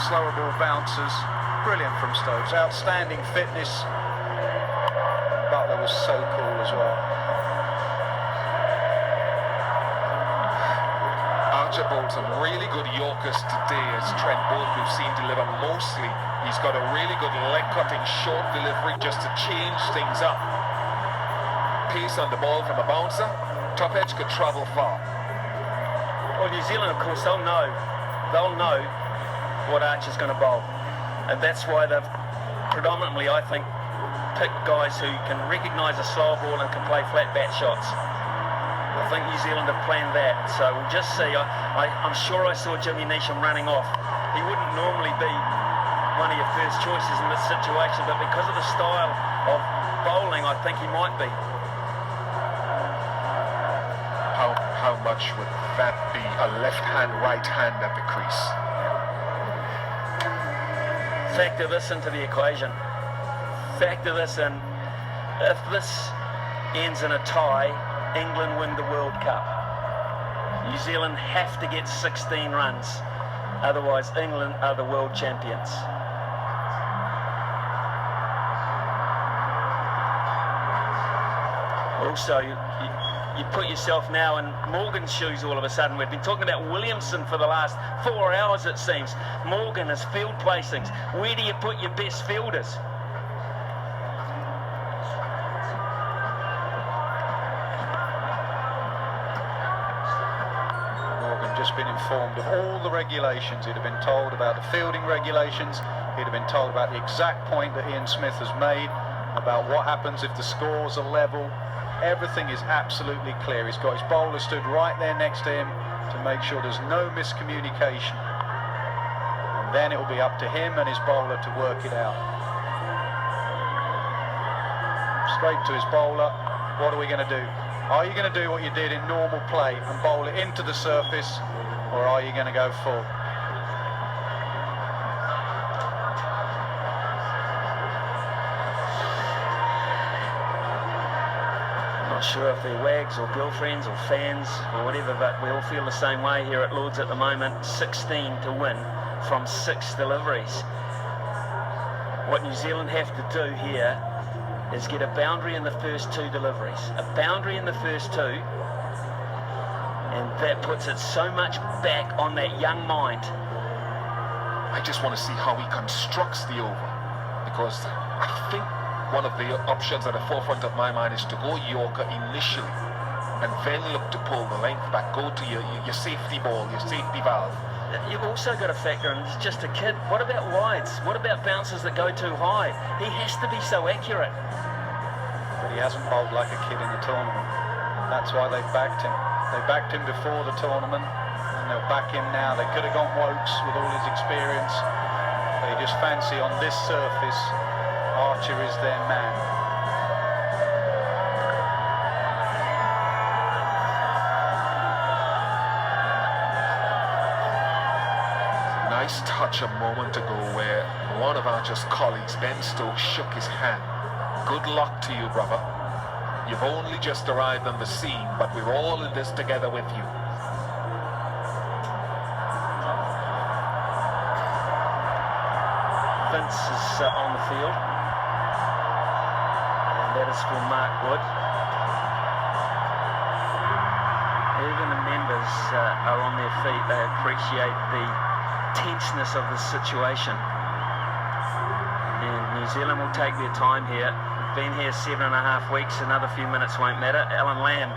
slower ball bouncers. Brilliant from Stokes, outstanding fitness. Butler was so cool as well. Archer bowled some really good Yorkers today, as Trent Bolt we've seen deliver mostly. He's got a really good leg-cutting short delivery just to change things up. Pace on the ball from a bouncer. Top edge could travel far. Well, New Zealand, of course, they'll know what Archer's going to bowl. And that's why they've predominantly, I think, picked guys who can recognise a slow ball and can play flat bat shots. I think New Zealand have planned that. So we'll just see. I'm sure I saw Jimmy Neesham running off. He wouldn't normally be one of your first choices in this situation, but because of the style of bowling, I think he might be. How much would that be a left hand, right hand at the crease? Factor this into the equation. Factor this in. If this ends in a tie, England win the World Cup. New Zealand have to get 16 runs. Otherwise, England are the world champions. Also, you put yourself now in Morgan's shoes all of a sudden. We've been talking about Williamson for the last 4 hours, it seems. Morgan has field placings. Where do you put your best fielders? Morgan just been informed of all the regulations. He'd have been told about the fielding regulations. He'd have been told about the exact point that Ian Smith has made, about what happens if the scores are level. Everything is absolutely clear. He's got his bowler stood right there next to him to make sure there's no miscommunication. And then it will be up to him and his bowler to work it out. Straight to his bowler. What are we going to do? Are you going to do what you did in normal play and bowl it into the surface, or are you going to go full? Sure if they're wags or girlfriends or fans or whatever, but we all feel the same way here at Lord's at the moment. 16 to win from 6 deliveries. What New Zealand have to do here is get a boundary in the first 2 deliveries. A boundary in the first 2, and that puts it so much back on that young mind. I just want to see how he constructs the over, because I think one of the options at the forefront of my mind is to go Yorker initially and then look to pull the length back, go to your safety ball, your safety valve. You've also got to factor in, he's just a kid. What about wides? What about bounces that go too high? He has to be so accurate. But he hasn't bowled like a kid in the tournament. That's why they've backed him. They backed him before the tournament, and they'll back him now. They could have gone Wokes with all his experience. They just fancy on this surface, Archer is their man. Nice touch a moment ago where one of Archer's colleagues, Ben Stokes, shook his hand. Good luck to you, brother. You've only just arrived on the scene, but we're all in this together with you. Vince is on the field. That is for Mark Wood. Even the members are on their feet. They appreciate the tenseness of the situation. And New Zealand will take their time here. We've been here 7.5 weeks. Another few minutes won't matter. Alan Lamb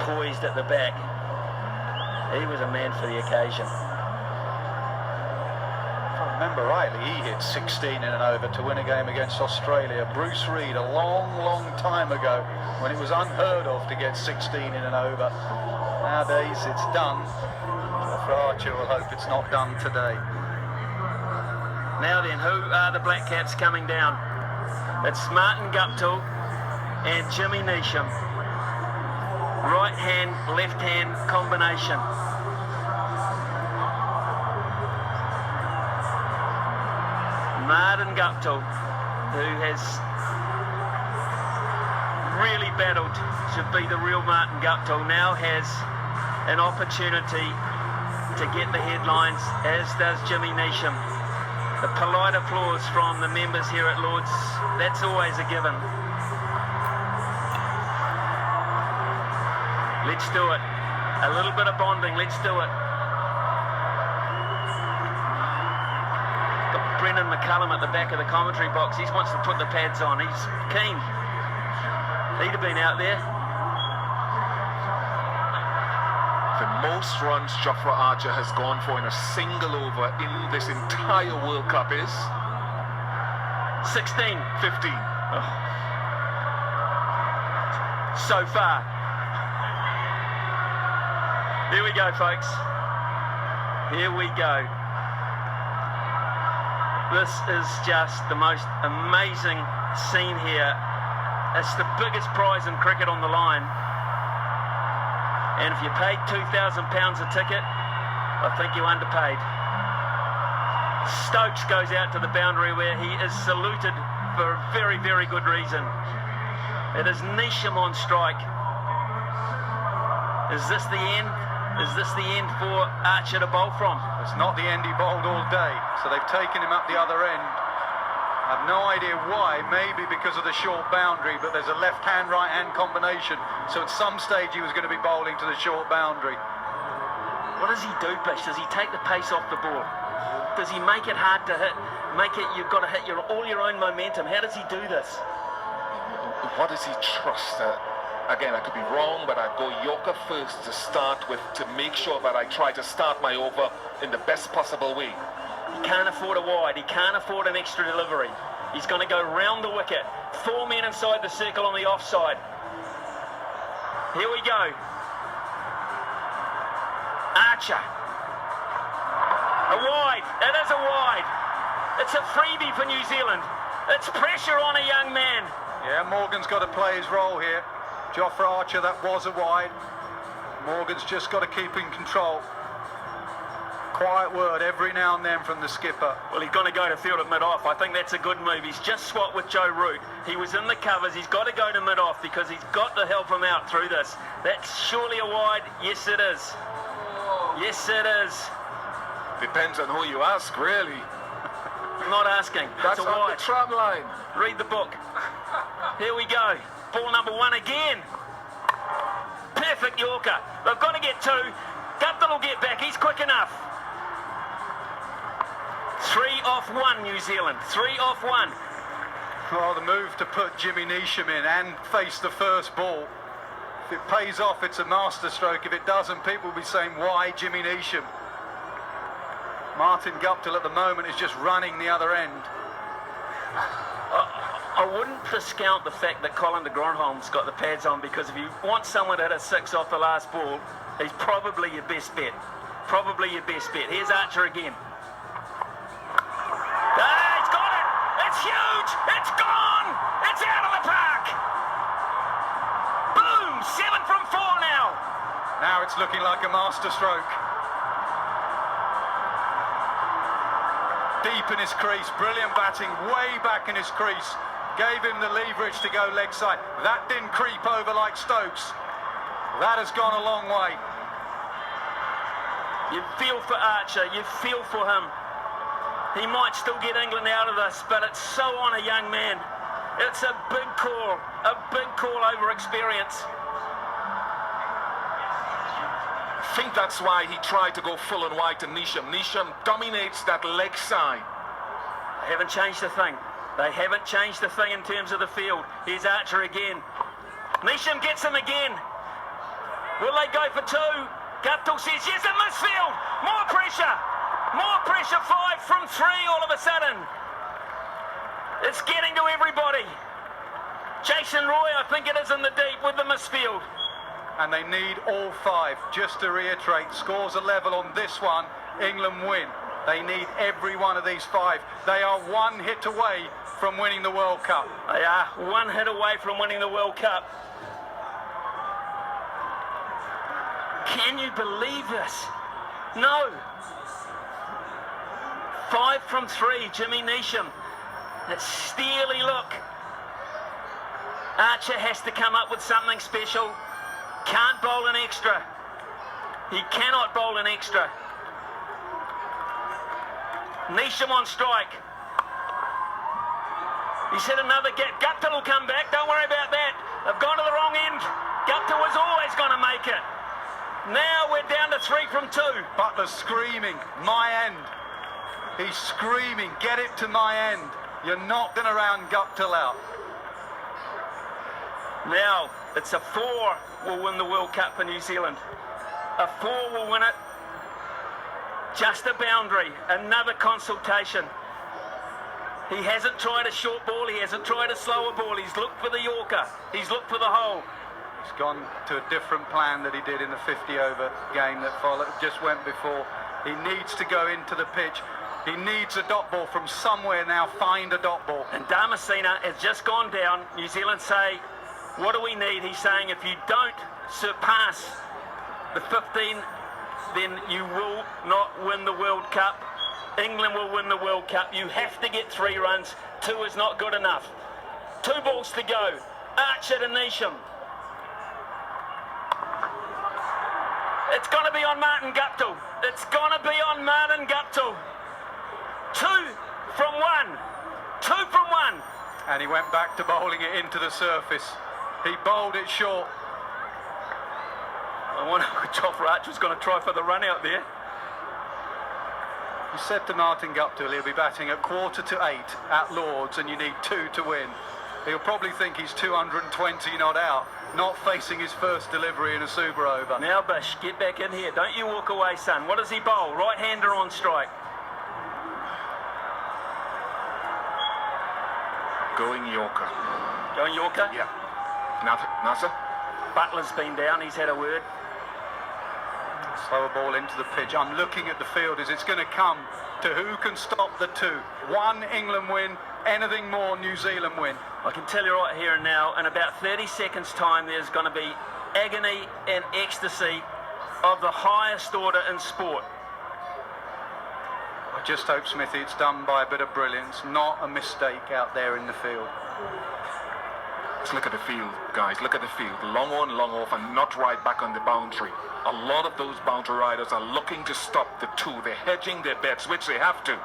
poised at the back. He was a man for the occasion. Remember rightly, he hit 16 in an over to win a game against Australia. Bruce Reid, a long time ago, when it was unheard of to get 16 in an over. Nowadays it's done. For Archer, we'll hope it's not done today. Now then, who are the Black Caps coming down? It's Martin Guptill and Jimmy Neesham. Right hand, left hand combination. Martin Guptill, who has really battled to be the real Martin Guptill, now has an opportunity to get the headlines, as does Jimmy Neesham. The polite applause from the members here at Lord's, that's always a given. Let's do it. A little bit of bonding, let's do it. Got Brendan McCullum at the back of the commentary box. He wants to put the pads on. He's keen. He'd have been out there. The most runs Jofra Archer has gone for in a single over in this entire World Cup is 16. 15. Oh. So far. Here we go, folks. Here we go. This is just the most amazing scene here. It's the biggest prize in cricket on the line. And if you paid £2,000 a ticket, I think you underpaid. Stokes goes out to the boundary where he is saluted for a very, very good reason. It is Neesham on strike. Is this the end? Is this the end for Archer to bowl from? It's not the end he bowled all day, so they've taken him up the other end. I've no idea why, maybe because of the short boundary, but there's a left-hand, right-hand combination, so at some stage he was going to be bowling to the short boundary. What does he do, Bish? Does he take the pace off the ball? Does he make it hard to hit? Make it, you've got to hit all your own momentum. How does he do this? What does he trust? Again, I could be wrong, but I'd go Yorker first to start with, to make sure that I try to start my over in the best possible way. He can't afford a wide. He can't afford an extra delivery. He's going to go round the wicket. 4 men inside the circle on the offside. Here we go. Archer. A wide. It is a wide. It's a freebie for New Zealand. It's pressure on a young man. Yeah, Morgan's got to play his role here. Jofra Archer, that was a wide. Morgan's just got to keep in control. Quiet word every now and then from the skipper. Well, he's going to go to field at mid-off. I think that's a good move. He's just swapped with Joe Root. He was in the covers. He's got to go to mid-off because he's got to help him out through this. That's surely a wide. Yes, it is. Yes, it is. Depends on who you ask, really. I'm not asking. That's a on wide. the tram line. Read the book. Here we go. Ball number 1 again. Perfect Yorker. They've got to get 2. Guptill will get back. He's quick enough. 3 off 1, New Zealand. 3 off 1. Oh, the move to put Jimmy Neesham in and face the first ball. If it pays off, it's a masterstroke. If it doesn't, people will be saying, why Jimmy Neesham? Martin Guptill at the moment is just running the other end. I wouldn't discount the fact that Colin de Grandhomme's got the pads on, because if you want someone to hit a 6 off the last ball, he's probably your best bet. Probably your best bet. Here's Archer again. He's got it! It's huge! It's gone! It's out of the park! Boom! 7 from 4 now! Now it's looking like a masterstroke. Deep in his crease, brilliant batting, way back in his crease. Gave him the leverage to go leg side. That didn't creep over like Stokes. That has gone a long way. You feel for Archer, you feel for him. He might still get England out of this, but it's so on a young man. It's a big call over experience. I think that's why he tried to go full and wide to Neesham. Neesham dominates that leg side. They haven't changed a thing. They haven't changed a thing in terms of the field. Here's Archer again. Neesham gets him again. Will they go for 2? Guptill says yes, a misfield. More pressure. More pressure. 5 from 3 all of a sudden. It's getting to everybody. Jason Roy, I think it is in the deep with the misfield. And they need all 5. Just to reiterate, scores are level on this one. England win. They need every one of these 5. They are 1 hit away from winning the World Cup. They are 1 hit away from winning the World Cup. Can you believe this? No. 5 from 3, Jimmy Neesham. That steely look. Archer has to come up with something special. Can't bowl an extra. He cannot bowl an extra. Neesham on strike. He's hit another gap. Guptill will come back. Don't worry about that. They've gone to the wrong end. Guptill was always going to make it. Now we're down to 3 from 2. Butler's screaming, my end. He's screaming, get it to my end. You're not going to round Guptill out. Now, it's a 4 will win the World Cup for New Zealand. A 4 will win it. Just a boundary. Another consultation. He hasn't tried a short ball. He hasn't tried a slower ball. He's looked for the Yorker. He's looked for the hole. He's gone to a different plan that he did in the 50-over game that just went before. He needs to go into the pitch. He needs a dot ball from somewhere now. Find a dot ball. And Damascena has just gone down. New Zealand say, what do we need? He's saying if you don't surpass the 15, then you will not win the World Cup. England will win the World Cup. You have to get 3 runs. 2 is not good enough. 2 balls to go. Archer to Neesham. It's going to be on Martin Guptill. It's going to be on Martin Guptill. 2 from 1. 2 from 1. And he went back to bowling it into the surface. He bowled it short. I wonder if Jofra Archer was going to try for the run out there. You said to Martin Guptill he'll be batting at 7:45 at Lords and you need 2 to win. He'll probably think he's 220 not out, not facing his first delivery in a super over. Now Bish, get back in here. Don't you walk away, son. What does he bowl? Right-hander on strike. Going Yorker. Going Yorker? Yeah. Nasser? Butler's been down. He's had a word. Slower ball into the pitch. I'm looking at the field as it's going to come to who can stop the 2. 1 England win, anything more New Zealand win. I can tell you right here and now, in about 30 seconds time, there's going to be agony and ecstasy of the highest order in sport. I just hope, Smithy, it's done by a bit of brilliance, not a mistake out there in the field. Let's look at the field, guys. Look at the field. Long on, long off, and not right back on the boundary. A lot of those boundary riders are looking to stop the 2. They're hedging their bets, which they have to.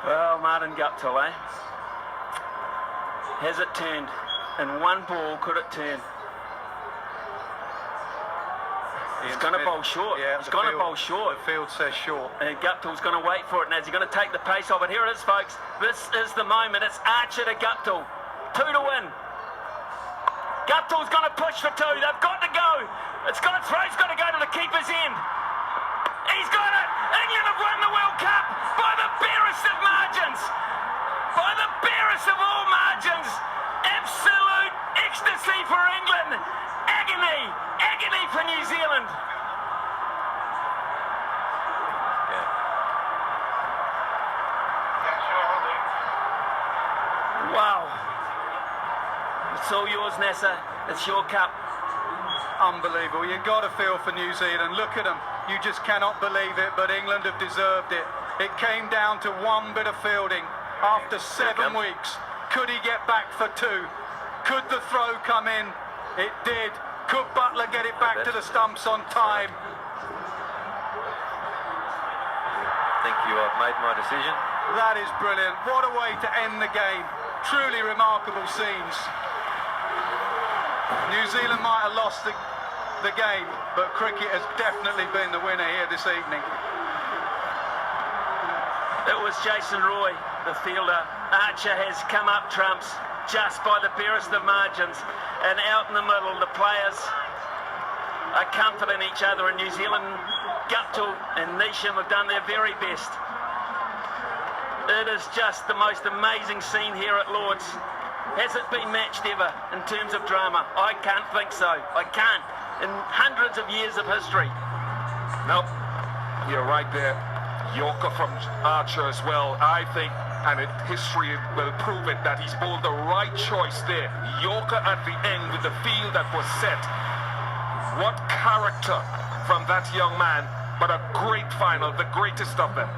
Well, Martin Guptill, eh? Has it turned? In 1 ball, could it turn? He's going to bowl short. Yeah, he's going to bowl short. The field says short. And Guptill's going to wait for it. Now, is he going to take the pace of it? Here it is, folks. This is the moment. It's Archer to Guptill. 2 to win. Guptill's going to push for 2. They've got to go. It's got to throw. It's got to go to the keeper's end. He's got it. England have won the World Cup by the barest of margins. By the barest of all margins. Absolute ecstasy for England. Agony. Agony for New Zealand. Wow. It's all yours, Nasser. It's your cup. Unbelievable. You've got to feel for New Zealand. Look at them. You just cannot believe it, but England have deserved it. It came down to 1 bit of fielding after 7 weeks. Could he get back for 2? Could the throw come in? It did. Could Butler get it back to the stumps on time? Thank you. I've made my decision. That is brilliant. What a way to end the game. Truly remarkable scenes. New Zealand might have lost the game, but cricket has definitely been the winner here this evening. It was Jason Roy, the fielder. Archer has come up trumps just by the barest of margins. And out in the middle, the players are comforting each other. And New Zealand, Guptill and Neesham have done their very best. It is just the most amazing scene here at Lords. Has it been matched ever in terms of drama? I can't think so. I can't. In hundreds of years of history. Nope. You're right there. Yorker from Archer as well. I think, and history will prove it, that he's bowled the right choice there. Yorker at the end with the field that was set. What character from that young man, but a great final, the greatest of them.